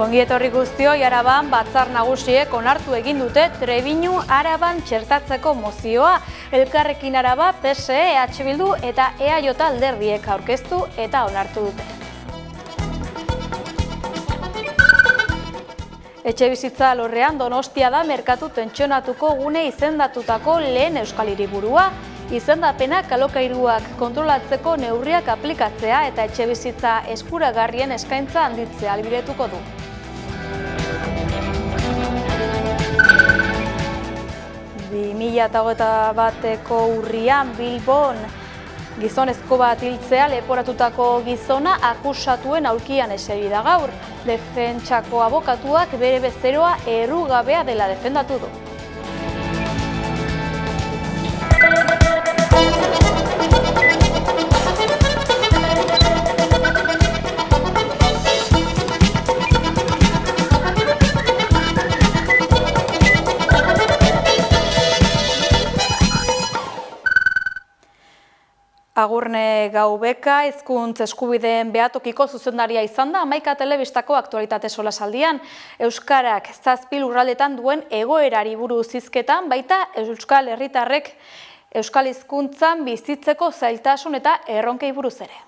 Ongi etorri guztioi, Araban batzar nagusiek onartu egin dute Trebiñu Araban txertatzeko mozioa. Elkarrekin Araba, PSE, EH Bildu eta EAJ alderdiek aurkeztu eta onartu dute. Etxebizitza alorrean Donostia da merkatu tentsionatuko gune izendatutako lehen euskal hiriburua. Izendapenak alokairuak kontrolatzeko neurriak aplikatzea eta etxebizitza eskuragarrien eskaintza handitzea ahalbidetuko du. Bateko urrian Bilbon gizonezko bat hiltzea leporatutako gizona akusatuen aulkian eseri da gaur. Defentsako abokatuak bere bezeroa errugabea dela defendatu du. Agurne Gaubeka, hizkuntz eskubideen behatokiko zuzendaria izan da, Hamaika Telebistako aktualitate solasaldian. Euskarak 7 lurraldetan duen egoerari buruz hizketan, baita euskal herritarrek euskal hizkuntzan bizitzeko zailtasun eta erronkei buruz ere.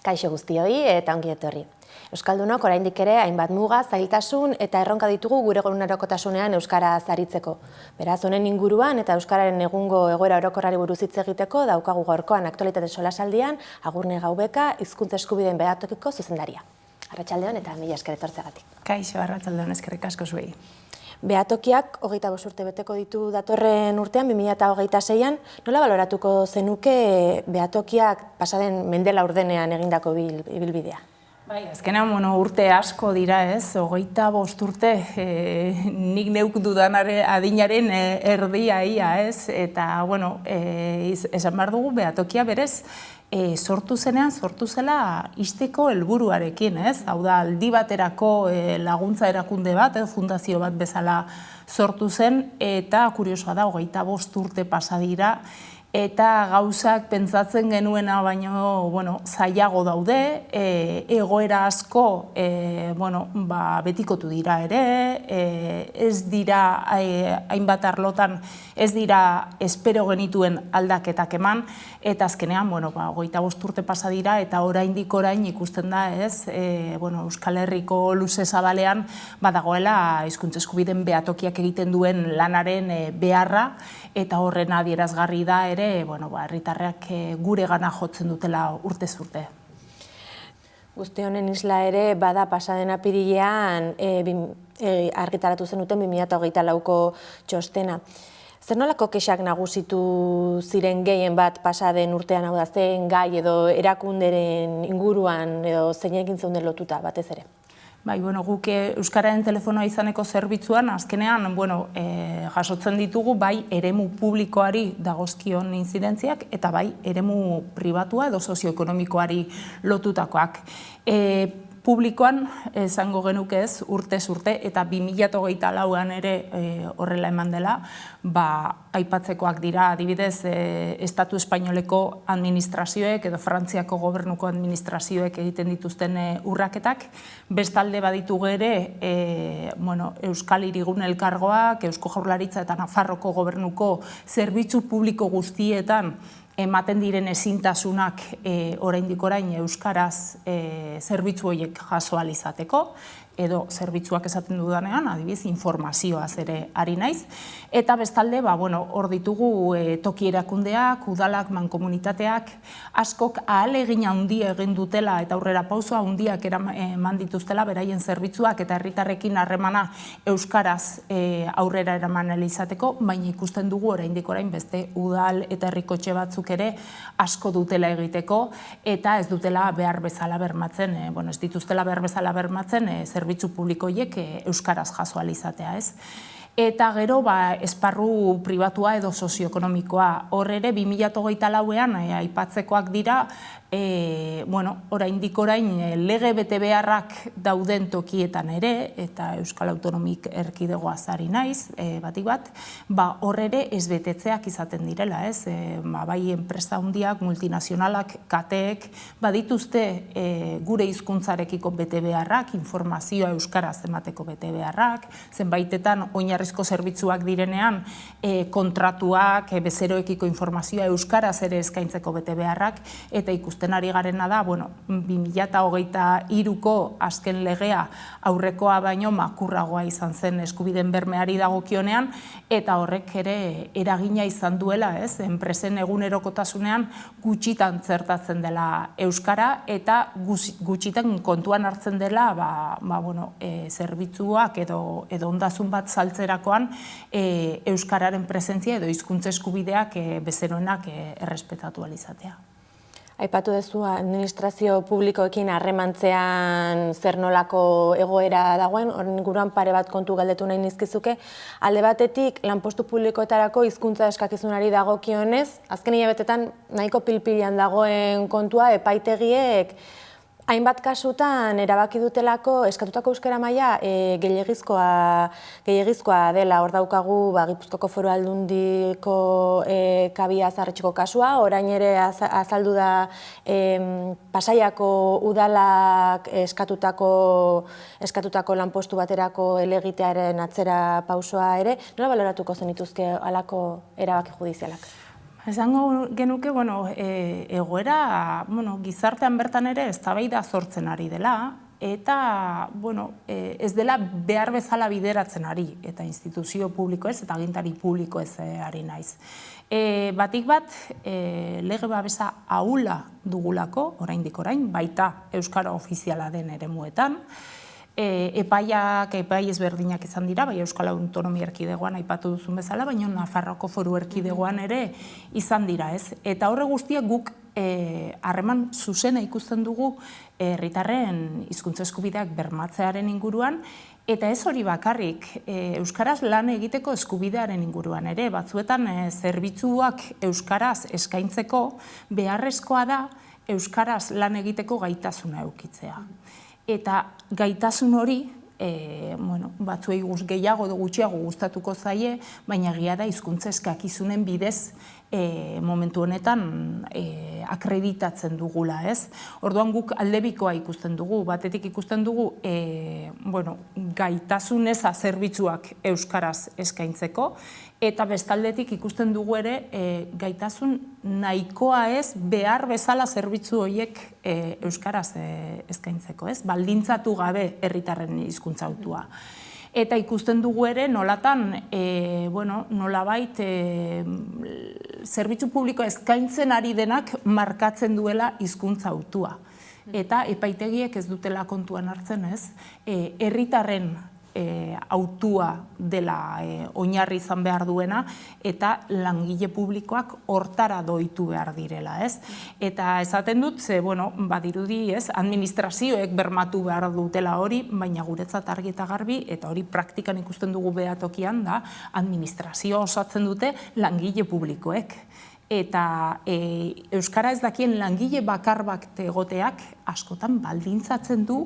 Kaixo guztioi eta ongi etorri. Euskaldunok oraindik ere hainbat muga, zailtasun eta erronka ditugu gure egunerokotasunean euskaraz aritzeko. Beraz, honen inguruan eta euskararen egungo egoera orokorrari buruz hitz egiteko daukagu gaurkoan aktualitate solasaldian Agurne Gaubeka, hizkuntza eskubideen behatokiko zuzendaria. Arratsaldeon eta mila esker etortzeagatik. Kaixo, arratsaldeon, eskerrik asko zuei. Behatokiak 25 urte beteko ditu datorren urtean, 2026an, nola baloratuko zenuke behatokiak pasaden mende laurdenean egindako ibilbidea? Bai, azkenean urte asko dira ez, 25 urte, nik neuk dudan adinaren erdia ia ez, eta esan behar dugu behatokia berez, sortu zela ixteko helburuarekin, ez? Hau da, aldi baterako laguntza erakunde bat, fundazio bat bezala sortu zen, eta kuriosoa da, 25 urte pasa dira, eta gauzak pentsatzen genuena baino zailago daude, egoera asko betikotu dira ere, ez dira hainbat arlotan, ez dira espero genituen aldaketak eman, eta azkenean 25 urte pasa dira eta orain ikusten da ez, Euskal Herriko luze zabalean badagoela hizkuntza eskubideen behatokiak egiten duen lanaren beharra, eta horren adierazgarri da ere herritarrak gure gana jotzen dutela urtez urte. Guzti honen isla ere bada pasaden apirilean argitaratu zenuten 2024ko txostena. Zer nolako kexak nagusitu ziren gehien bat pasaden urtean, hau da, zen gai edo erakunderen inguruan edo zeinekin zeunden lotuta batez ere? Bai, guk Euskararen telefonoa izaneko zerbitzuan, azkenean, jasotzen ditugu bai eremu publikoari dagozkion inzidentziak eta bai eremu pribatua edo sozioekonomikoari lotutakoak. Publikoan, esango genuke ez, urtez urte, eta 2024an ere horrela eman dela, aipatzekoak dira, adibidez, Estatu Espainoleko administrazioek edo Frantziako gobernuko administrazioek egiten dituzten urraketak, bestalde baditugu ere Euskal Hirigune Elkargoak, Eusko Jaurlaritza eta Nafarroko gobernuko zerbitzu publiko guztietan ematen diren ezintasunak oraindik orain euskaraz zerbitzu horiek jaso ahal izateko, edo zerbitzuak esaten dudanean, adibidez, informazioaz ere ari naiz. Eta bestalde, hor ditugu toki erakundeak, udalak, mankomunitateak, askok ahalegin handia egin dutela eta aurrera pausoa handiak eman dituztela beraien zerbitzuak eta herritarrekin harremana euskaraz aurrera eraman ahal izateko, baina ikusten dugu oraindik orain beste udal eta herrikotxe batzuk ere asko dutela egiteko eta ez dutela behar bezala bermatzen, ez dituztela behar bezala bermatzen zerbitzu publikoiek euskaraz jaso ahal izatea, ez? Eta gero esparru pribatua edo sozioekonomikoa. Hor ere 2024ean aipatzekoak dira, oraindik lege bete beharrak dauden tokietan ere, eta Euskal Autonomik Erkidegoa ari naiz, batik bat, hor ere ez betetzeak izaten direla, ez? Bai enpresa handiak, multinazionalak, kateek, badituzte gure hizkuntzarekiko bete beharrak, informazioa euskaraz emateko bete beharrak, zenbaitetan oinarrizko zerbitzuak direnean kontratuak, bezeroekiko informazioa euskaraz ere eskaintzeko bete beharrak, eta ikusten ari garena da, 2023ko azken legea aurrekoa baino makurragoa izan zen eskubideen bermeari dagokionean, eta horrek ere eragina izan duela, ez? Enpresen egunerokotasunean gutxitan txertatzen dela euskara, eta gutxitan kontuan hartzen dela zerbitzuak edo ondasun bat saltzerakoan euskararen presentzia edo hizkuntza eskubideak bezeroenak errespetatu ahal izatea. Aipatu duzu administrazio publikoekin harremantzean zer nolako egoera dagoen, horren inguruan pare bat kontu galdetu nahi nizkizuke. Alde batetik, lanpostu publikoetarako hizkuntza eskakizunari dagokionez, azken hilabetetan nahiko pilpilean dagoen kontua epaitegiek hainbat kasutan erabaki dutelako eskatutako euskara maila gehiegizkoa dela. Hor daukagu Gipuzkoako Foru Aldundiko kabia zarretxeko kasua, orain ere azaldu da Pasaiako udalak eskatutako lanpostu baterako helegitearen atzera pausoa ere. Nola baloratuko zenituzke halako erabaki judizialak? Esango genuke, egoera gizartean bertan ere eztabaida sortzen ari dela, eta ez dela behar bezala bideratzen ari, eta instituzio publiko ez, eta agintari publiko ez ari naiz. Batik bat, lege babesa ahula dugulako, oraindik orain, baita euskara ofiziala den eremuetan, epai ezberdinak izan dira, bai Euskal Autonomia Erkidegoan aipatu duzun bezala, baina Nafarroako Foru Erkidegoan ere izan dira, ez? Eta horre guztiak guk harreman zuzena ikusten dugu herritarren hizkuntza eskubideak bermatzearen inguruan, eta ez hori bakarrik, euskaraz lan egiteko eskubidearen inguruan ere, batzuetan zerbitzuak euskaraz eskaintzeko beharrezkoa da euskaraz lan egiteko gaitasuna edukitzea. Eta gaitasun hori, batzuei gehiago edo gutxiago gustatuko zaie, baina egia da hizkuntza eskakizunen bidez momentu honetan akreditatzen dugula, ez? Orduan guk aldebikoa ikusten dugu, batetik ikusten dugu gaitasun eza zerbitzuak euskaraz eskaintzeko, eta bestaldetik ikusten dugu ere gaitasun nahikoa ez behar bezala zerbitzu horiek euskaraz eskaintzeko, ez? Baldintzatu gabe herritarren hizkuntza hautua. Eta ikusten dugu ere nolatan, nolabait zerbitzu publiko eskaintzen ari denak markatzen duela hizkuntza hautua. Eta epaitegiek ez dutela kontuan hartzen, ez? Herritarren autua dela oinarri izan behar duena, eta langile publikoak hortara doitu behar direla, ez? Eta esaten dut, badirudi, ez, administrazioek bermatu behar dutela hori, baina guretzat argi eta garbi, eta hori praktikan ikusten dugu behatokian da, administrazioa osatzen dute langile publikoek. Eta euskara ez dakien langile bakar bat egoteak askotan baldintzatzen du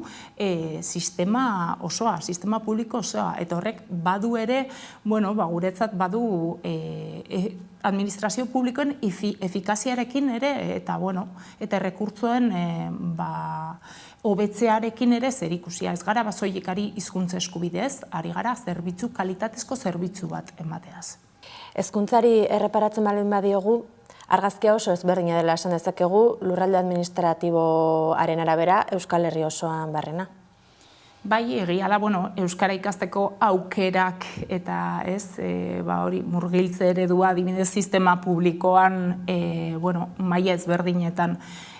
sistema osoa, sistema publiko osoa. Eta horrek badu ere, guretzat badu administrazio publikoen efikaziarekin ere, eta errekurtsoen hobetzearekin ere zerikusia. Ez gara basoiekari hizkuntza eskubidez, ari gara zerbitzu, kalitatezko zerbitzu bat emateaz. Hezkuntzari erreparatzen baldin badiogu, argazkia oso ezberdina dela esan dezakegu lurralde administratiboaren arabera Euskal Herri osoan barrena. Bai, egia da, euskara ikasteko aukerak eta hori murgiltze eredua adibidez sistema publikoan maila ezberdinetan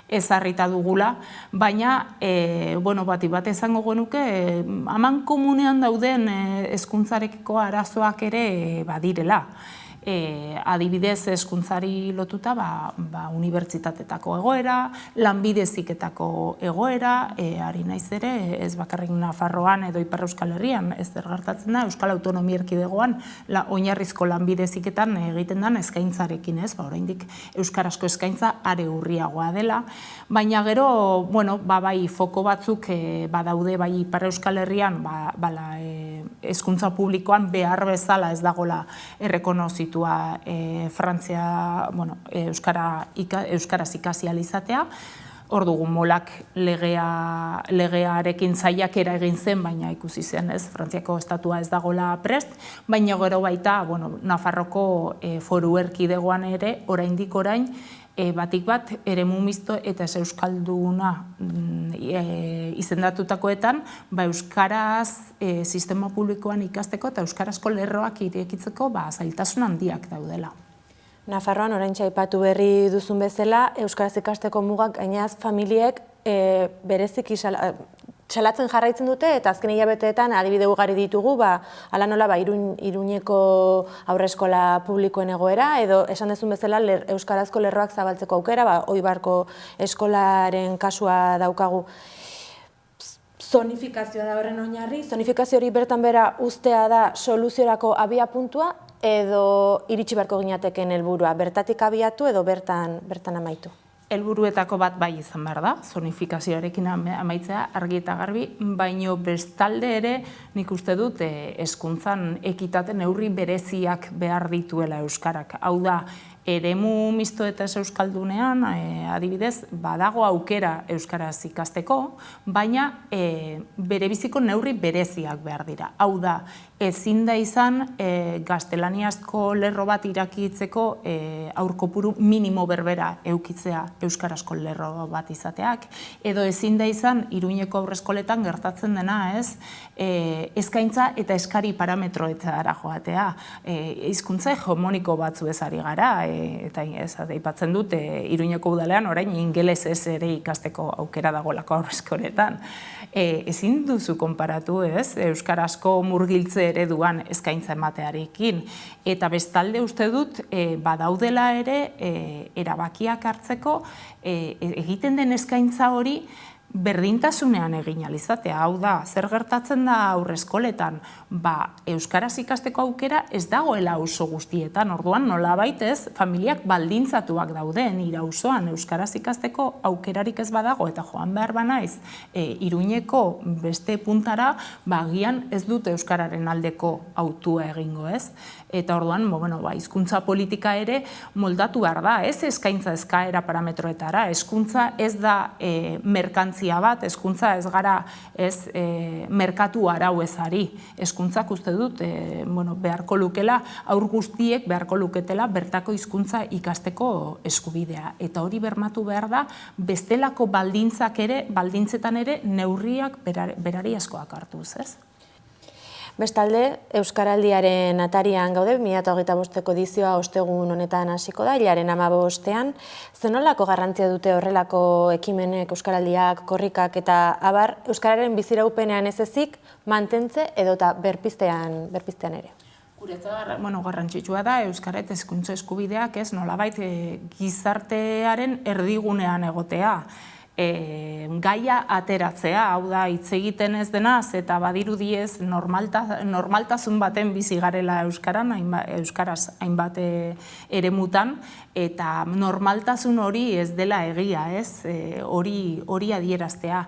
ezarrita dugula, baina bat esango genuke aman komunean dauden hezkuntzarekiko arazoak ere badirela. adibidez hezkuntzari lotuta unibertsitatetako egoera, lanbide heziketako egoera, ari naiz ere, ez bakarrik Nafarroan edo Ipar Euskal Herrian, ez zer gertatzen da, Euskal Autonomia Erkidegoan oinarrizko lanbide heziketan egiten den eskaintzarekin, ez, oraindik euskarazko eskaintza are urriagoa dela, baina gero, bai, foko batzuk badaude bai Ipar Euskal Herrian, hezkuntza publikoan behar bezala ez dagoela errekonozitua Frantzia, euskaraz ikasi ahal izatea. Hor dugu molak legearekin saiakera egin zen, baina ikusi zen, ez, Frantziako estatua ez dagoela prest, baina gero baita, Nafarroko foru erkidegoan ere, oraindik orain, batik bat, eremu misto eta ez euskalduna izendatutakoetan, euskaraz sistema publikoan ikasteko eta euskarazko lerroak irekitzeko zailtasun handiak daudela. Nafarroan, oraintxe aipatu berri duzun bezala, euskaraz ikasteko mugak gainaz familiek bereziki salatzen jarraitzen dute, eta azken hilabeteetan adibide ugari ditugu, hala nola Iruñeko haurreskola publikoen egoera, edo esan dezun bezala euskarazko lerroak zabaltzeko aukera, Oibarko eskolaren kasua daukagu. Zonifikazioa da horren oinarri, zonifikazio hori bertan bera ustea da soluziorako abia puntua, edo iritsi beharko ginateken helburua, bertatik abiatu edo bertan amaitu? Helburuetako bat bai izan behar da, zonifikazioarekin amaitzea argi eta garbi, baino bestalde ere nik uste dut hezkuntzan ekitate neurri bereziak behar dituela euskarak. Hau da, eremu misto eta ez euskaldunean, adibidez, badago aukera euskaraz ikasteko, baina berebiziko neurri bereziak behar dira. Hau da, ezin da izan gaztelaniazko lerro bat irakitzeko haur kopuru minimo berbera eukitzea euskarazko lerro bat izateak, edo ezin da izan Iruñeko haurreskoletan gertatzen dena, ez, eskaintza eta eskari parametroetara joatea. Hizkuntza hegemoniko batzu ezari gara, eta aipatzen dut Iruñeko udalean orain ingelesez ere ikasteko aukera dagoelako haurreskoletan. Ezin duzu konparatu, ez, euskarazko murgiltze ereduan eskaintza ematearekin. Eta bestalde uste dut, badaudela ere, erabakiak hartzeko, egiten den eskaintza hori berdintasunean egin ahal izatea. Hau da, zer gertatzen da haurreskoletan? Euskaraz ikasteko aukera ez dagoela auzo guztietan. Orduan, nolabait ez, familiak baldintzatuak daude nire auzoan euskaraz ikasteko aukerarik ez badago, eta joan behar banaiz Iruñeko beste puntara, agian ez dute euskararen aldeko hautua egingo, ez? Eta orduan, hizkuntza politika ere moldatu behar da, ez eskaintza eskaera parametroetara, hezkuntza ez da merkantzia bat, hezkuntza ez gara ez merkatu arau ezari. Hezkuntzak uste dut, beharko lukela, haur guztiek beharko luketela bertako hizkuntza ikasteko eskubidea. Eta hori bermatu behar da, bestelako baldintzetan ere neurriak berariazkoak hartuz, ez? Bestalde, Euskaraldiaren atarian gaude, 2025ko edizioa ostegun honetan hasiko da, hilaren 15ean. Zenolako garrantzia dute horrelako ekimenek, Euskaraldiak, korrikak eta abar, Euskararen biziraupenean ez ezik, mantentze edota berpiztean ere? Guretzat, garrantzitsua da, Euskara eta hezkuntza eskubideak ez nolabait gizartearen erdigunean egotea. Gaia ateratzea, hau da, hitz egiten ez denaz, eta badirudiez normaltasun baten bizi garela euskaraz hainbat eremutan, eta normaltasun hori ez dela egia, ez, hori adieraztea.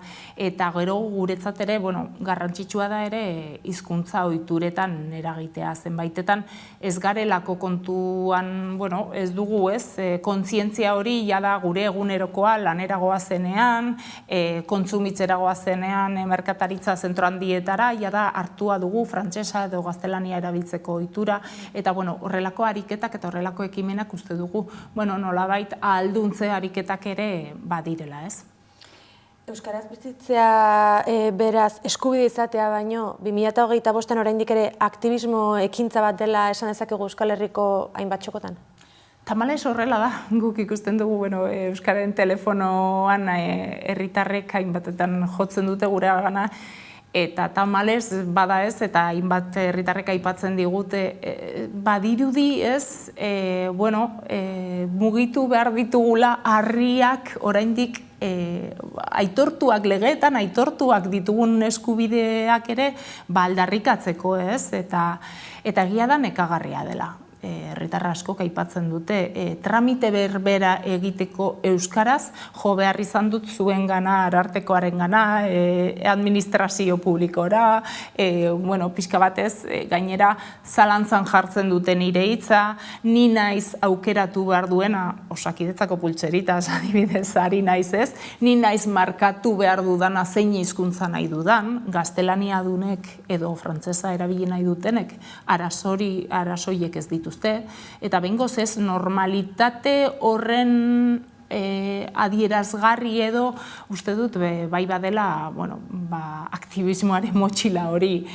Eta gero guretzat ere, garrantzitsua da ere hizkuntza ohituretan eragitea, zenbaitetan ez garelako kontuan, ez dugu, ez, kontzientzia hori jada gure egunerokoa laneragoa zenean, kontsumitzeragoa zenean merkataritza zentro handietara, jada hartua dugu frantsesa edo gaztelania erabiltzeko ohitura, eta horrelako ariketak eta horrelako ekimenak uste dugu, nolabait ahalduntze ariketak ere badirela, ez? Euskaraz bizitzea beraz eskubide izatea baino, 2025an oraindik ere aktivismo ekintza bat dela esan dezakegu Euskal Herriko hainbat txokotan? Tamalez horrela da, guk ikusten dugu Euskararen telefonoan herritarrek hainbatetan jotzen dute gure gana, Eta tamalez, bada ez, eta hainbat herritarrek aipatzen digute, badirudi ez, mugitu behar ditugula harriak oraindik aitortuak legeetan, aitortuak ditugun eskubideak ere aldarrikatzeko ez, eta egia da nekagarria dela. Herritar askok aipatzen dute, tramite berbera egiteko euskaraz, jo behar izan dut zuen gana, arartekoaren gana, administrazio publikora, pixka batez, gainera zalantzan jartzen duten nire hitza, ni naiz aukeratu behar duena, Osakidetzako pultseritas adibidez ari naiz ez, ni naiz markatu behar dudana zein hizkuntza nahi dudan, gaztelania dunek edo frantsesa erabili nahi dutenek, arazoiek ez dituzte, eta behingoz ez normalitate horren adierazgarri edo uste dut bai badela aktivismoaren motxila hori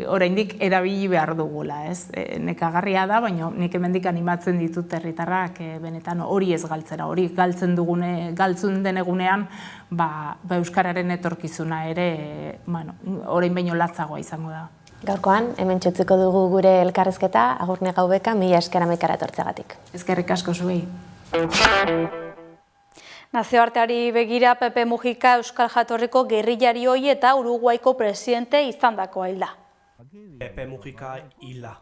oraindik erabili behar dugula. Nekagarria da, baina nik hemendik animatzen ditut herritarrak benetan hori ez galtzera, hori galtzen den egunean euskararen etorkizuna ere orain baino latzagoa izango da. Gaurkoan, hemen txutziko dugu gure elkarrezketa, Agur Nega Ubeka, mila esker amaikara etortzeagatik. Eskerrik asko zuei. Nazioarteari begira Pepe Mujica Euskal Jatorriko gerrillari hoi eta Uruguaiko presidente izandakoa hilda. Pepe Mujica hilda.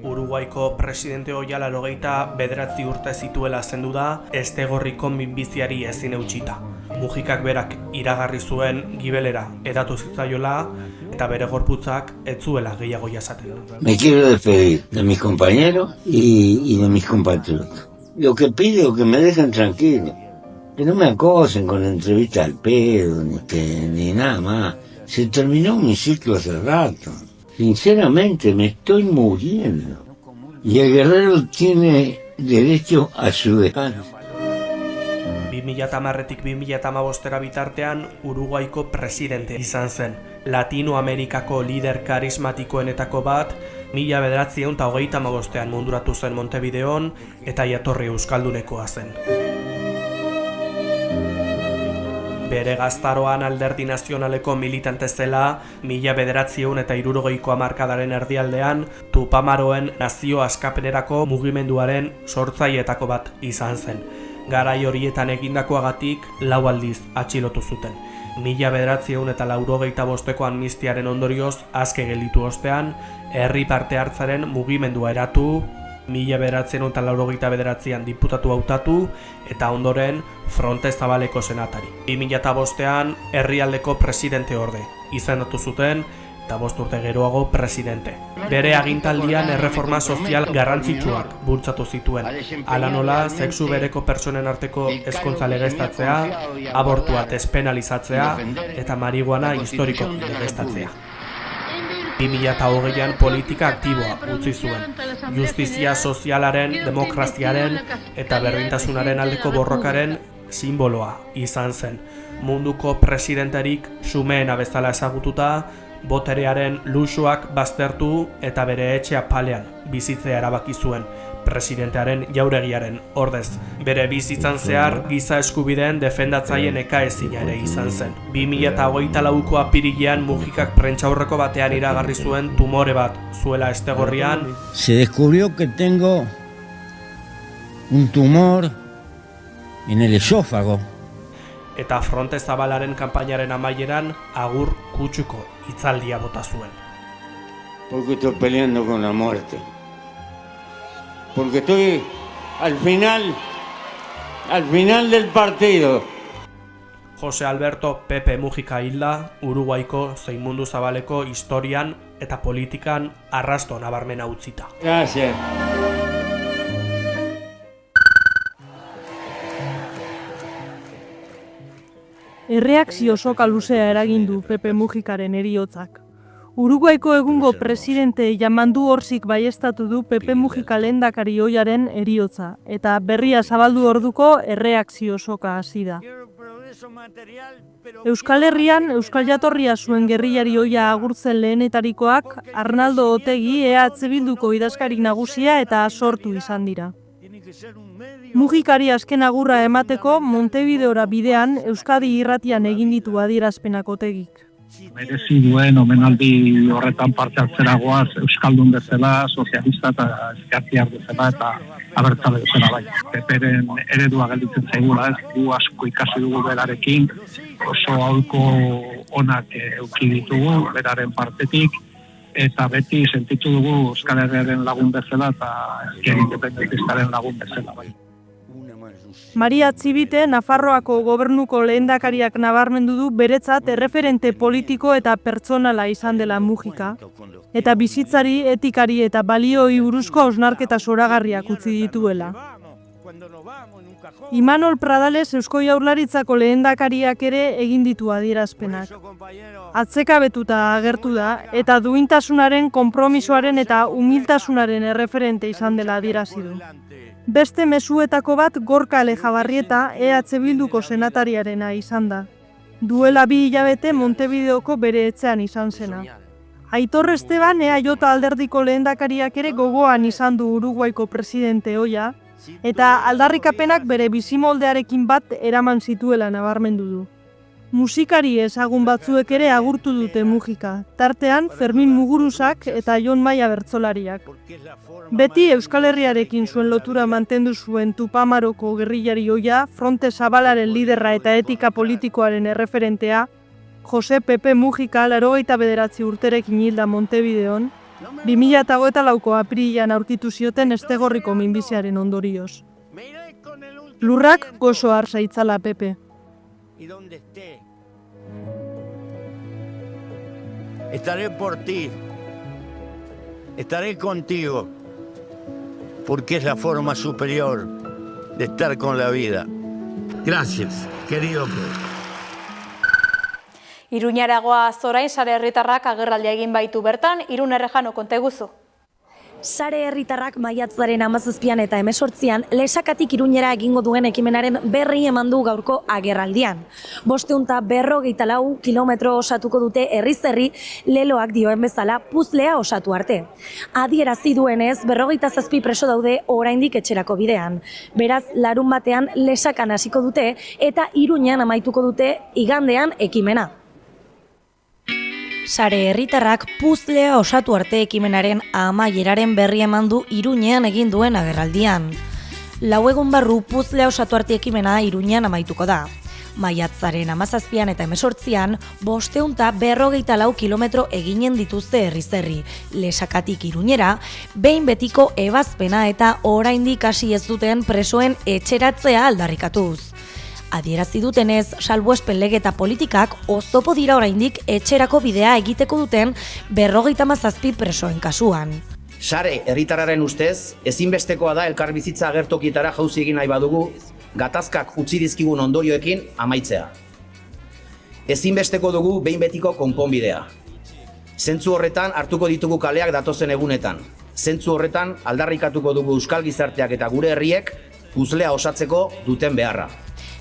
Uruguaiko presidente ohia 89 urte zituela zendu da, Estegorriko minbiziari ezin eutsita. Mujikak berak iragarri zuen gibelera edatu zitzaiola eta bere gorputzak ez zuela gehiago jasaten. Me quiero despedir de mis compañeros y de mis compatriotas. Lo que pido es que me dejen tranquilo, que no me acosen con entrevistas al pedo ni nada más. Se terminó mi ciclo hace rato. Sinceramente me estoy muriendo. Y el guerrero tiene derecho a su descanso. 2010-tik 2015 bitartean Uruguaiko presidente izan zen. Latinoamerikako lider karismatikoenetako bat, 1935ean munduratu zen Montevideon eta jatorri euskaldunekoa zen. Bere gaztaroan Alderdi Nazionaleko militante zela, 1960ko hamarkadaren erdialdean Tupamaroen nazio askapenerako mugimenduaren sortzaileetako bat izan zen. Garai horietan egindakoagatik 4 aldiz atxilotu zuten. 1985ko amnistiaren ondorioz aske gelditu ostean, herri parte hartzaren mugimendua eratu, 1989an diputatu hautatu eta ondoren Fronte Zabaleko senatari. 2005an herrialdeko presidente orde izendatu zuten eta 5 urte geroago presidente. Bere agintaldian erreforma sozial garrantzitsuak bultzatu zituen. Hala nola, sexu bereko pertsonen arteko ezkontza legeztatzea, abortua despenalizatzea eta marihuana historiko legeztatzea. 2020an politika aktiboa utzi zuen. Justizia sozialaren, demokraziaren eta berdintasunaren aldeko borrokaren simboloa izan zen. Munduko presidenterik xumeena bezala ezagututa, boterearen luxuak baztertu eta bere etxe apalean bizitzea erabaki zuen presidentearen jauregiaren ordez. Bere bizitzan zehar giza eskubideen defendatzaile nekaezina ere izan zen. 2024ko apirilean Mujikak prentsaurreko batean iragarri zuen tumore bat zuela Estegorrian. Se descubrió que tengo un tumor en el esófago. Eta Fronte Zabalaren kanpainaren amaieran agur kutsuko hitzaldia bota zuen. Porque estoy peleando con la muerte. Porque estoy al final del partido. Jose Alberto Pepe Mujica hilda, Uruguaiko zein mundu zabaleko historian eta politikan arrasto nabarmena utzita. Gracias. Erreakzio soka luzea eragin du Pepe Mujicaren heriotzak. Uruguaiko egungo presidente Yamandu Orzik baieztatu du Pepe Mujica lehendakari ohiaren heriotza, eta berria zabaldu orduko erreakzio soka hasi da. Euskal Herrian, Euskal Jatorria zuen gerrillari ohia agurtzen lehenetarikoak Arnaldo Otegi EH Bilduko idazkari nagusia eta sortu izan dira. Mujikari azken agurra emateko Montevideora bidean Euskadi Irratian egin ditu adierazpenak Otegik. Merezi duen omenaldi horretan parte hartzeragoaz euskaldun bezala, sozialista eta ezkertiar bezala eta abertzale bezala bai. Peperen eredua gelditzen zaigula ez, gu asko ikasi dugu berarekin, oso aholko onak eduki ditugu beraren partetik, eta beti sentitu dugu Euskal Herriaren lagun bezala eta ezker independentistaren lagun bezala bai. Maria Txibite, Nafarroako gobernuko lehendakariak nabarmendu du beretzat erreferente politiko eta pertsonala izan dela Mujika, eta bizitzari, etikari eta balioi buruzko hausnarketa zoragarriak utzi dituela. Imanol Pradales Eusko Jaurlaritzako lehendakariak ere egin ditu adierazpenak. Atzekabetuta agertu da eta duintasunaren, konpromisoaren eta humiltasunaren erreferente izan dela adierazi du. Beste mezuetako bat Gorka Alejabarrieta EH Bilduko senatariarena izan da. Duela 2 hilabete Montevideoko bere etxean izan zena. Aitor Esteban EAJ alderdiko lehendakariak ere gogoan izan du Uruguaiko presidente ohia, eta aldarrikapenak bere bizimoldearekin bat eraman zituela nabarmendu du. Musikari ezagun batzuek ere agurtu dute Mujika, tartean Fermin Muguruzak eta Jon Maia bertsolariak. Beti Euskal Herriarekin zuen lotura mantendu zuen Tupamaroko gerrillari ohia, Fronte Zabalaren liderra eta etika politikoaren erreferentea, Jose Pepe Mujika 89 urterekin hilda Montevideon, 2024ko apirilean aurkitu zioten Estegorriko minbiziaren ondorioz. Lurrak gozo hartza itzala Pepe. Y donde esté, estaré por ti, estaré contigo, porque es la forma superior de estar con la vida. Gracias, querido Pedro. Iruñaragoa zorain sare herritarrak agerraldia egin baitu bertan, Irun Errejano konteguzu. Sare herritarrak maiatzaren 17an eta 18an Lesakatik Iruñera egingo duen ekimenaren berri eman du gaurko agerraldian. 554 kilometro osatuko dute herriz herri leloak dioen bezala puzlea osatu arte. Adierazi duenez 57 preso daude oraindik etxerako bidean. Beraz, larun batean Lesakan hasiko dute eta Iruñan amaituko dute igandean ekimena. Sare herritarrak puzlea osatu arte ekimenaren amaieraren berri eman du Iruñean egin duen agerraldian. 4 egun barru puzlea osatu arte ekimena Iruñean amaituko da. Maiatzaren 17an eta 18an 554 kilometro eginen dituzte herriz herri, Lesakatik Iruñera, behin betiko ebazpena eta oraindik hasi ez duten presoen etxeratzea aldarrikatuz. Adierazi dutenez, salbuespen lege eta politikak oztopo dira oraindik etxerako bidea egiteko duten 57 presoen kasuan. Sare herritarraren ustez, ezinbestekoa da elkarbizitza agertokietara jauzi egin nahi badugu, gatazkak utzi dizkigun ondorioekin amaitzea. Ezinbesteko dugu behin betiko konponbidea. Zentzu horretan hartuko ditugu kaleak datozen egunetan. Zentzu horretan aldarrikatuko dugu euskal gizarteak eta gure herriek puzlea osatzeko duten beharra.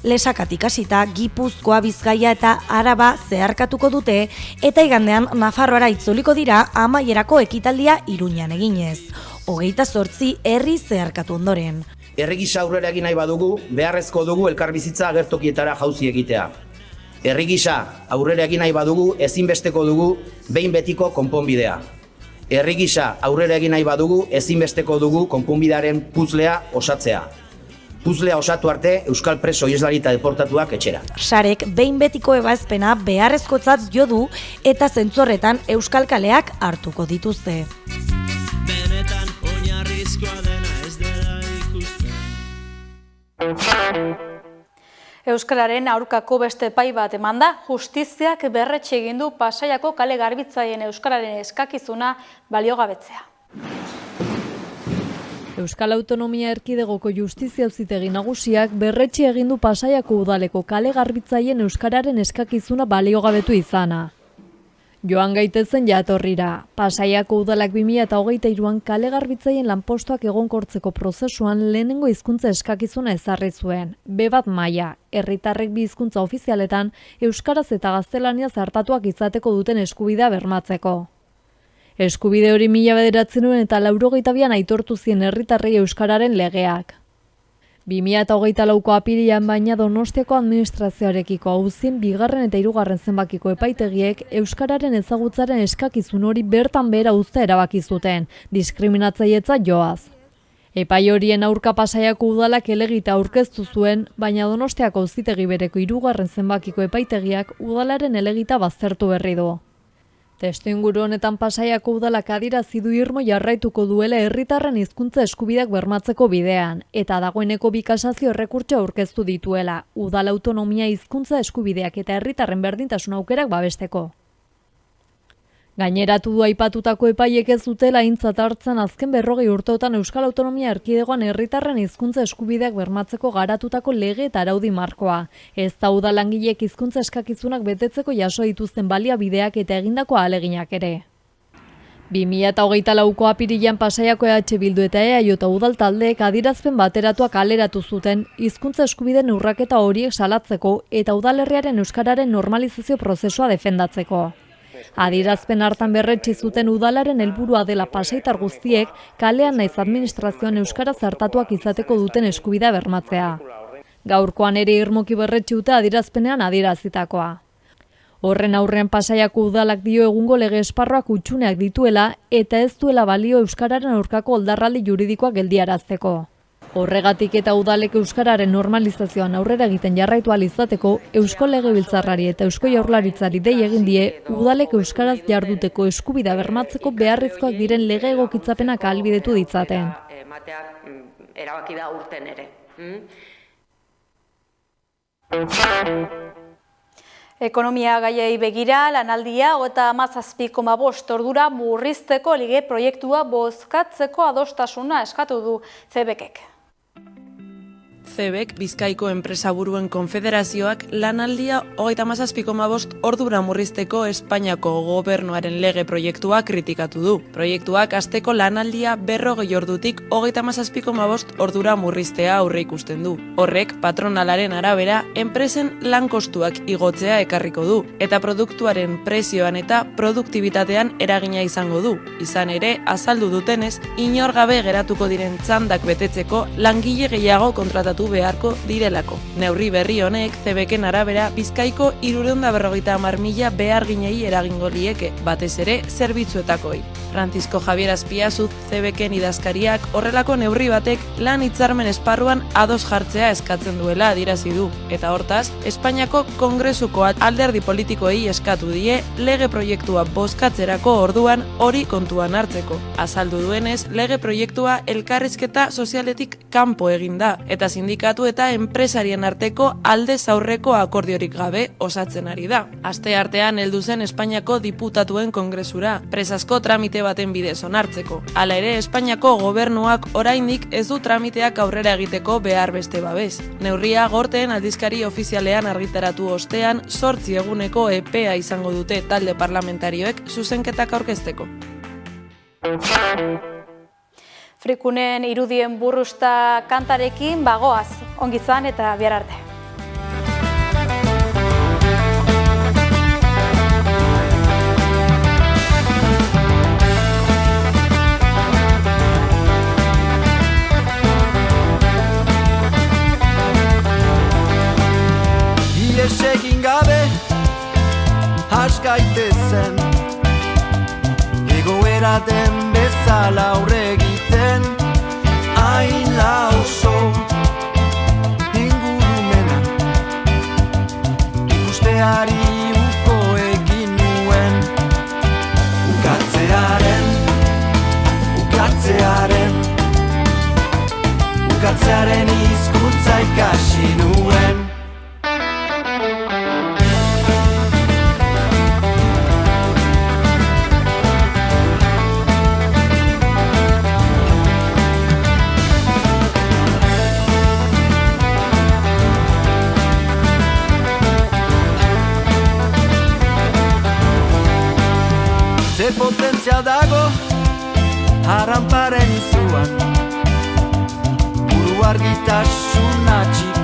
Lesakatik hasita Gipuzkoa, Bizkaia eta Araba zeharkatuko dute eta igandean Nafarroara itzuliko dira amaierako ekitaldia Iruñan eginez. 28 herri zeharkatu ondoren. Herri gisa aurrera egin nahi badugu, beharrezko dugu elkarbizitza agertokietara jauzi egitea. Herri gisa aurrera egin nahi badugu, ezinbesteko dugu behin betiko konponbidea. Herri gisa aurrera egin nahi badugu, ezinbesteko dugu konponbidearen puzlea osatzea. Puzlea osatu arte euskal preso ieslari eta deportatuak etxera. Sarek behin betiko ebazpena beharrezkotzat jo du eta zentzu horretan euskal kaleak hartuko dituzte. Benetan oinarrizkoa dena ez dela ikusten. Euskararen aurkako beste epai bat eman da, justiziak berretxe egin du Pasaiako kale garbitzaien euskararen eskakizuna baliogabetzea. Euskal Autonomia Erkidegoko Justizia Auzitegi Nagusiak berretxe egin du Pasaiako udaleko kale garbitzaien euskararen eskakizuna baliogabetu izana. Joan gaitezen jatorrira. Pasaiako udalak 2023an kale garbitzaien lanpostuak egonkortzeko prozesuan lehenengo hizkuntza eskakizuna ezarri zuen. B1 maila, herritarrek 2 hizkuntza ofizialetan euskaraz eta gaztelaniaz hartatuak izateko duten eskubidea bermatzeko. Eskubide hori 1992 eta 1992an aitortu zien herritarrei euskararen legeak. 2024ko apirilean baina Donostiako administrazioarekiko auzien 2. eta 3. zenbakiko epaitegiek euskararen ezagutzaren eskakizun hori bertan behera uztea erabaki zuten, diskriminatzailetza joaz. Epai horien aurka Pasaiako udalak helegita aurkeztu zuen, baina Donostiako auzitegi bereko 3. zenbakiko epaitegiak udalaren helegita baztertu berri du. Testuinguru honetan Pasaiako udalak adierazi du irmo jarraituko duela herritarren hizkuntza eskubideak bermatzeko bidean, eta dagoeneko 2 kasazio errekurtso aurkeztu dituela, udal autonomia hizkuntza eskubideak eta herritarren berdintasun aukerak babesteko. Gaineratu du aipatutako epaiek ez dutela aintzat hartzen azken 40 urteotan Euskal Autonomia Erkidegoan herritarren hizkuntza eskubideak bermatzeko garatutako lege eta araudi markoa. Ez da udal langileek hizkuntza eskakizunak betetzeko jaso dituzten baliabideak eta egindako ahaleginak ere. 2024ko apirilean Pasaiako EH Bildu eta EAJ udal taldeek adierazpen bateratuak kaleratu zuten hizkuntza eskubideen urraketa horiek salatzeko eta udalerriaren euskararen normalizazio prozesua defendatzeko. Adierazpen hartan berretsi zuten udalaren helburua dela pasaitar guztiek kalean naiz administrazioan euskara zartatuak izateko duten eskubidea bermatzea. Gaurkoan ere irmoki berretsi dute adierazpenean adierazitakoa. Horren aurrean Pasaiako udalak dio egungo lege esparruak hutsuneak dituela eta ez duela balio euskararen aurkako oldarraldi juridikoak geldiarazteko. Horregatik eta udalek euskararen normalizazioan aurrera egiten jarraitu ahal izateko, Eusko Legebiltzarrari eta Eusko Jaurlaritzari dei egin die udalek euskaraz jarduteko eskubidea bermatzeko beharrezkoak diren lege egokitzapenak ahalbidetu ditzaten. Erabaki da urten ere. Ekonomia gaiei begira, lanaldia 37,5 ordura murrizteko lege proiektua bozkatzeko adostasuna eskatu du CEBEKek. CEBEK, Bizkaiko Enpresaburuen Konfederazioak, lanaldia 37,5 ordura murrizteko Espainiako gobernuaren lege proiektua kritikatu du. Proiektuak asteko lanaldia 40 ordutik 37,5 ordura murriztea aurre ikusten du. Horrek, patronalaren arabera, enpresen lan kostuak igotzea ekarriko du, eta produktuaren prezioan eta produktibitatean eragina izango du. Izan ere, azaldu dutenez, inor gabe geratuko diren txandak betetzeko langile gehiago kontratatu beharko direlako. Neurri berri honek CEBEKen arabera Bizkaiko 350.000 beharginei eragingo lieke, batez ere zerbitzuetakoei. Francisco Javier Azpiazuz, CEBEKen idazkariak horrelako neurri batek lan hitzarmen esparruan ados jartzea eskatzen duela adierazi du, eta hortaz, Espainiako Kongresuko alderdi politikoei eskatu die lege proiektua bozkatzerako orduan hori kontuan hartzeko. Azaldu duenez, lege proiektua elkarrizketa sozialetik kanpo egin da, eta sindikatu eta enpresarien arteko aldez aurreko akordiorik gabe osatzen ari da. Aste artean heldu zen Espainiako diputatuen kongresura, presazko tramite baten bidez onartzeko. Hala ere, Espainiako gobernuak oraindik ez du tramiteak aurrera egiteko behar beste babes. Neurria gorteen aldizkari ofizialean argitaratu ostean 8 eguneko epea izango dute talde parlamentarioek zuzenketak aurkezteko. Frikunen irudien burrusta kantarekin bagoaz, ongizan eta bihar arte. Ies egin gabe has gaitezen, egoera den bezala aurre egiten, hain lauso ingurumena ikusteari uko egin nuen. Ukatzearen hizkuntza ikasi nuen. Ze potentzia dago harranparen izuan, buru argitasuna txik